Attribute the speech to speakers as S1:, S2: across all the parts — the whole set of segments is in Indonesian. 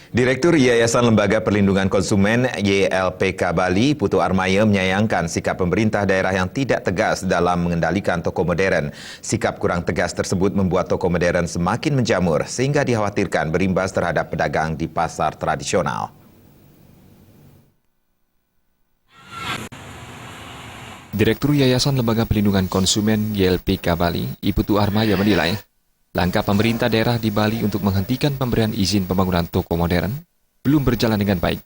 S1: Direktur Yayasan Lembaga Perlindungan Konsumen YLPK Bali, Putu Armaya menyayangkan sikap pemerintah daerah yang tidak tegas dalam mengendalikan toko modern. Sikap kurang tegas tersebut membuat toko modern semakin menjamur sehingga dikhawatirkan berimbas terhadap pedagang di pasar tradisional.
S2: Direktur Yayasan Lembaga Perlindungan Konsumen YLPK Bali, Putu Armaya menilai, langkah pemerintah daerah di Bali untuk menghentikan pemberian izin pembangunan toko modern belum berjalan dengan baik.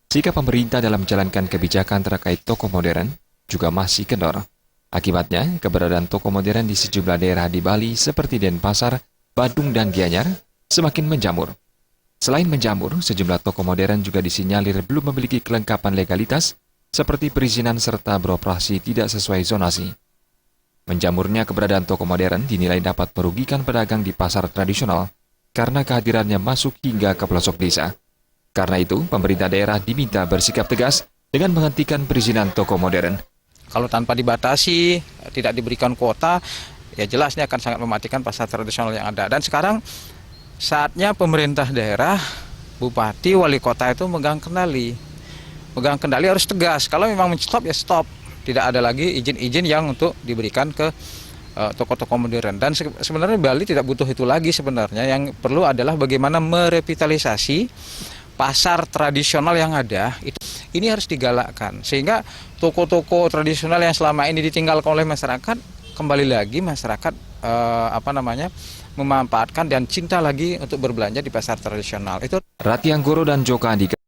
S2: Sikap pemerintah dalam menjalankan kebijakan terkait toko modern juga masih kendor. Akibatnya, keberadaan toko modern di sejumlah daerah di Bali seperti Denpasar, Badung, dan Gianyar semakin menjamur. Selain menjamur, sejumlah toko modern juga disinyalir belum memiliki kelengkapan legalitas seperti perizinan serta beroperasi tidak sesuai zonasi. Menjamurnya keberadaan toko modern dinilai dapat merugikan pedagang di pasar tradisional karena kehadirannya masuk hingga ke pelosok desa. Karena itu, pemerintah daerah diminta bersikap tegas dengan menghentikan perizinan toko modern.
S3: Kalau tanpa dibatasi, tidak diberikan kuota, ya jelas ini akan sangat mematikan pasar tradisional yang ada. Dan sekarang saatnya pemerintah daerah, bupati, wali kota itu megang kendali. Megang kendali harus tegas, kalau memang men-stop ya stop. Tidak ada lagi izin-izin yang untuk diberikan ke toko-toko modern. Dan sebenarnya Bali tidak butuh itu lagi sebenarnya. Yang perlu adalah bagaimana merevitalisasi pasar tradisional yang ada. Ini harus digalakkan. Sehingga toko-toko tradisional yang selama ini ditinggalkan oleh masyarakat, kembali lagi masyarakat memanfaatkan dan cinta lagi untuk berbelanja di pasar tradisional. Itu.
S2: Rati Anggoro dan Joko Andika